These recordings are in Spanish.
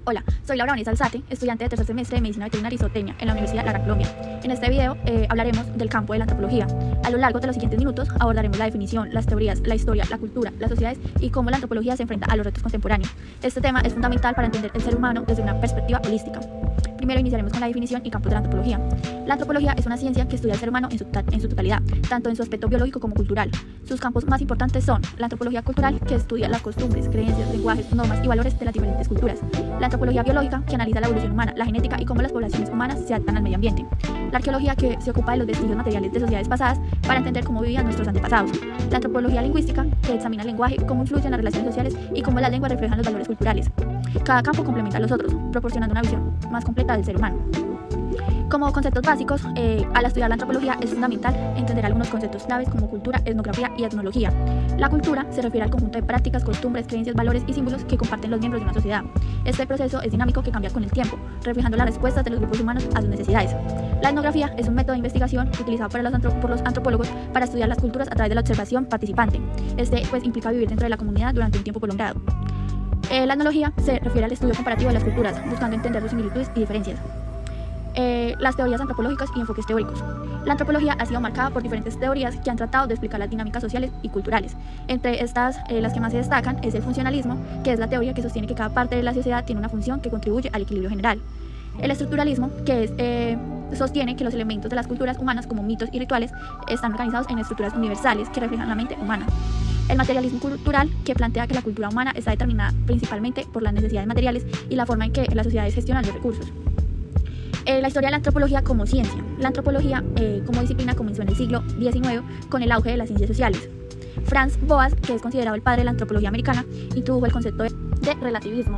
Hola, soy Laura Vanessa Alzate, estudiante de tercer semestre de Medicina Veterinaria y Zootecnia en la Universidad de La Gran Colombia. En este video hablaremos del campo de la antropología. A lo largo de los siguientes minutos abordaremos la definición, las teorías, la historia, la cultura, las sociedades y cómo la antropología se enfrenta a los retos contemporáneos. Este tema es fundamental para entender el ser humano desde una perspectiva holística. Primero iniciaremos con la definición y campos de la antropología. La antropología es una ciencia que estudia al ser humano en su totalidad, tanto en su aspecto biológico como cultural. Sus campos más importantes son la antropología cultural, que estudia las costumbres, creencias, lenguajes, normas y valores de las diferentes culturas. La antropología biológica, que analiza la evolución humana, la genética y cómo las poblaciones humanas se adaptan al medio ambiente. La arqueología, que se ocupa de los vestigios materiales de sociedades pasadas para entender cómo vivían nuestros antepasados. La antropología lingüística, que examina el lenguaje, cómo influyen las relaciones sociales y cómo las lenguas reflejan los valores culturales. Cada campo complementa a los otros, proporcionando una visión más completa del ser humano. Como conceptos básicos, al estudiar la antropología es fundamental entender algunos conceptos claves como cultura, etnografía y etnología. La cultura se refiere al conjunto de prácticas, costumbres, creencias, valores y símbolos que comparten los miembros de una sociedad. Este proceso es dinámico que cambia con el tiempo, reflejando las respuestas de los grupos humanos a sus necesidades. La etnografía es un método de investigación utilizado por los antropólogos para estudiar las culturas a través de la observación participante. Implica vivir dentro de la comunidad durante un tiempo prolongado. La etnología se refiere al estudio comparativo de las culturas, buscando entender sus similitudes y diferencias. Las teorías antropológicas y enfoques teóricos. La antropología ha sido marcada por diferentes teorías que han tratado de explicar las dinámicas sociales y culturales. Entre estas, las que más se destacan es el funcionalismo, que es la teoría que sostiene que cada parte de la sociedad tiene una función que contribuye al equilibrio general. El estructuralismo, que sostiene que los elementos de las culturas humanas, como mitos y rituales, están organizados en estructuras universales que reflejan la mente humana. El materialismo cultural, que plantea que la cultura humana está determinada principalmente por las necesidades materiales y la forma en que las sociedades gestionan los recursos. La historia de la antropología como ciencia. La antropología como disciplina comenzó en el siglo XIX con el auge de las ciencias sociales. Franz Boas, que es considerado el padre de la antropología americana, introdujo el concepto de relativismo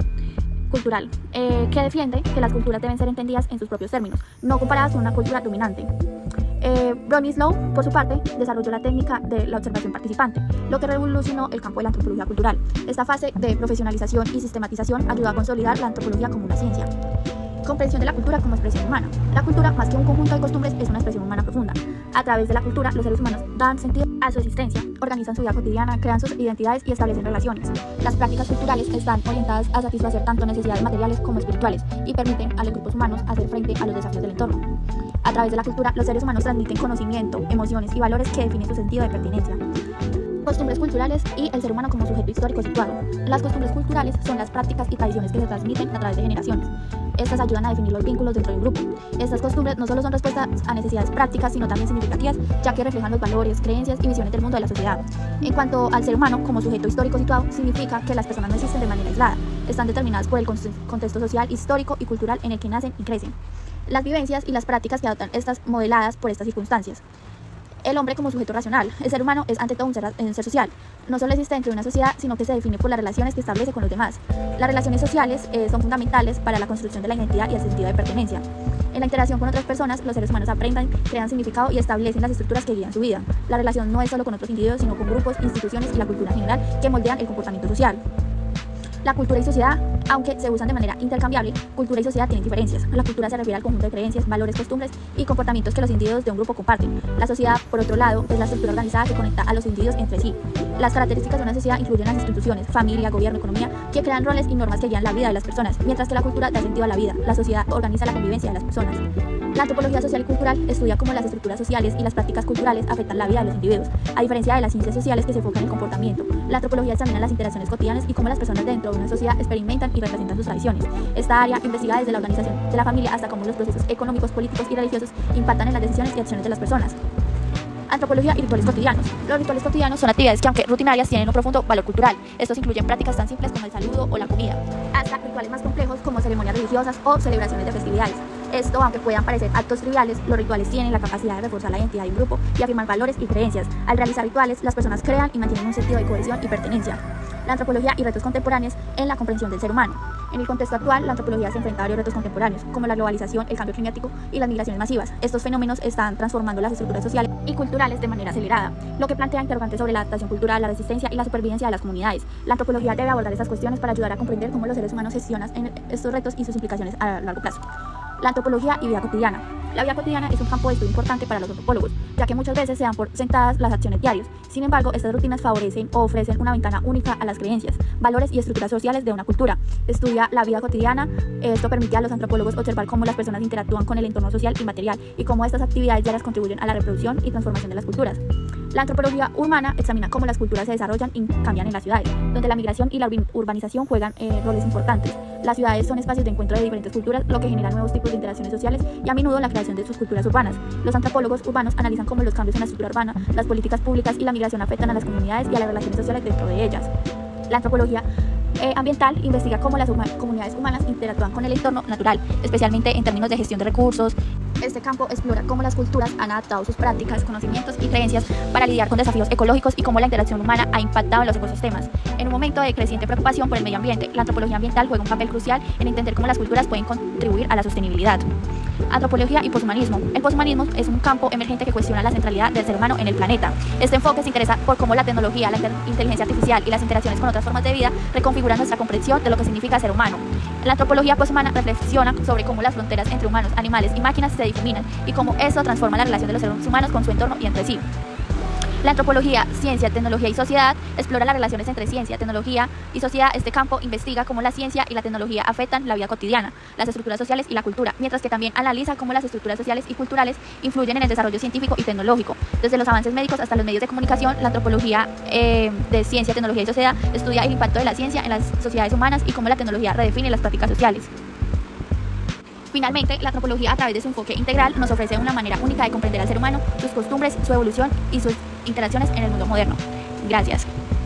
cultural, que defiende que las culturas deben ser entendidas en sus propios términos, no comparadas con una cultura dominante. Bronislaw, por su parte, desarrolló la técnica de la observación participante, lo que revolucionó el campo de la antropología cultural. Esta fase de profesionalización y sistematización ayudó a consolidar la antropología como una ciencia. Comprensión de la cultura como expresión humana. La cultura, más que un conjunto de costumbres, es una expresión humana profunda. A través de la cultura, los seres humanos dan sentido a su existencia, organizan su vida cotidiana, crean sus identidades y establecen relaciones. Las prácticas culturales están orientadas a satisfacer tanto necesidades materiales como espirituales y permiten a los grupos humanos hacer frente a los desafíos del entorno. A través de la cultura, los seres humanos transmiten conocimiento, emociones y valores que definen su sentido de pertinencia. Costumbres culturales y el ser humano como sujeto histórico situado. Las costumbres culturales son las prácticas y tradiciones que se transmiten a través de generaciones. Estas ayudan a definir los vínculos dentro de un grupo. Estas costumbres no solo son respuestas a necesidades prácticas, sino también significativas, ya que reflejan los valores, creencias y visiones del mundo de la sociedad. En cuanto al ser humano como sujeto histórico situado, significa que las personas no existen de manera aislada, están determinadas por el contexto social, histórico y cultural en el que nacen y crecen. Las vivencias y las prácticas que adoptan estas modeladas por estas circunstancias. El hombre como sujeto racional. El ser humano es ante todo un ser social. No solo existe dentro de una sociedad, sino que se define por las relaciones que establece con los demás. Las relaciones sociales son fundamentales para la construcción de la identidad y el sentido de pertenencia. En la interacción con otras personas, los seres humanos aprenden, crean significado y establecen las estructuras que guían su vida. La relación no es solo con otros individuos, sino con grupos, instituciones y la cultura en general que moldean el comportamiento social. La cultura y sociedad, aunque se usan de manera intercambiable, cultura y sociedad tienen diferencias. La cultura se refiere al conjunto de creencias, valores, costumbres y comportamientos que los individuos de un grupo comparten. La sociedad, por otro lado, es la estructura organizada que conecta a los individuos entre sí. Las características de una sociedad incluyen las instituciones, familia, gobierno, economía, que crean roles y normas que guían la vida de las personas, mientras que la cultura da sentido a la vida. La sociedad organiza la convivencia de las personas. La antropología social y cultural estudia cómo las estructuras sociales y las prácticas culturales afectan la vida de los individuos, a diferencia de las ciencias sociales que se enfocan en el comportamiento. La antropología examina las interacciones cotidianas y cómo las personas dentro de una sociedad experimentan y representan sus tradiciones. Esta área investiga desde la organización de la familia hasta cómo los procesos económicos, políticos y religiosos impactan en las decisiones y acciones de las personas. Antropología y rituales cotidianos. Los rituales cotidianos son actividades que, aunque rutinarias, tienen un profundo valor cultural. Estos incluyen prácticas tan simples como el saludo o la comida, hasta rituales más complejos como ceremonias religiosas o celebraciones de festividades. Esto, aunque puedan parecer actos triviales, los rituales tienen la capacidad de reforzar la identidad de un grupo y afirmar valores y creencias. Al realizar rituales, las personas crean y mantienen un sentido de cohesión y pertenencia. La antropología y retos contemporáneos en la comprensión del ser humano. En el contexto actual, la antropología se enfrenta a varios retos contemporáneos, como la globalización, el cambio climático y las migraciones masivas. Estos fenómenos están transformando las estructuras sociales y culturales de manera acelerada, lo que plantea interrogantes sobre la adaptación cultural, la resistencia y la supervivencia de las comunidades. La antropología debe abordar estas cuestiones para ayudar a comprender cómo los seres humanos gestionan estos retos y sus implicaciones a largo plazo. La antropología y vida cotidiana. La vida cotidiana es un campo de estudio importante para los antropólogos, ya que muchas veces se dan por sentadas las acciones diarias. Sin embargo, estas rutinas favorecen o ofrecen una ventana única a las creencias, valores y estructuras sociales de una cultura. Estudia la vida cotidiana. Esto permite a los antropólogos observar cómo las personas interactúan con el entorno social y material y cómo estas actividades diarias contribuyen a la reproducción y transformación de las culturas. La antropología urbana examina cómo las culturas se desarrollan y cambian en las ciudades, donde la migración y la urbanización juegan roles importantes. Las ciudades son espacios de encuentro de diferentes culturas, lo que genera nuevos tipos de interacciones sociales y a menudo la creación de sus culturas urbanas. Los antropólogos urbanos analizan cómo los cambios en la estructura urbana, las políticas públicas y la migración afectan a las comunidades y a las relaciones sociales dentro de ellas. La antropología ambiental investiga cómo las comunidades humanas interactúan con el entorno natural, especialmente en términos de gestión de recursos. Este campo explora cómo las culturas han adaptado sus prácticas, conocimientos y creencias para lidiar con desafíos ecológicos y cómo la interacción humana ha impactado en los ecosistemas. En un momento de creciente preocupación por el medio ambiente, la antropología ambiental juega un papel crucial en entender cómo las culturas pueden contribuir a la sostenibilidad. Antropología y poshumanismo. El poshumanismo es un campo emergente que cuestiona la centralidad del ser humano en el planeta. Este enfoque se interesa por cómo la tecnología, la inteligencia artificial y las interacciones con otras formas de vida reconfiguran nuestra comprensión de lo que significa ser humano. La antropología poshumana reflexiona sobre cómo las fronteras entre humanos, animales y máquinas se difuminan y cómo eso transforma la relación de los seres humanos con su entorno y entre sí. La antropología, ciencia, tecnología y sociedad explora las relaciones entre ciencia, tecnología y sociedad. Este campo investiga cómo la ciencia y la tecnología afectan la vida cotidiana, las estructuras sociales y la cultura, mientras que también analiza cómo las estructuras sociales y culturales influyen en el desarrollo científico y tecnológico. Desde los avances médicos hasta los medios de comunicación, la antropología de ciencia, tecnología y sociedad estudia el impacto de la ciencia en las sociedades humanas y cómo la tecnología redefine las prácticas sociales. Finalmente, la antropología, a través de su enfoque integral, nos ofrece una manera única de comprender al ser humano, sus costumbres, su evolución y sus interacciones en el mundo moderno. Gracias.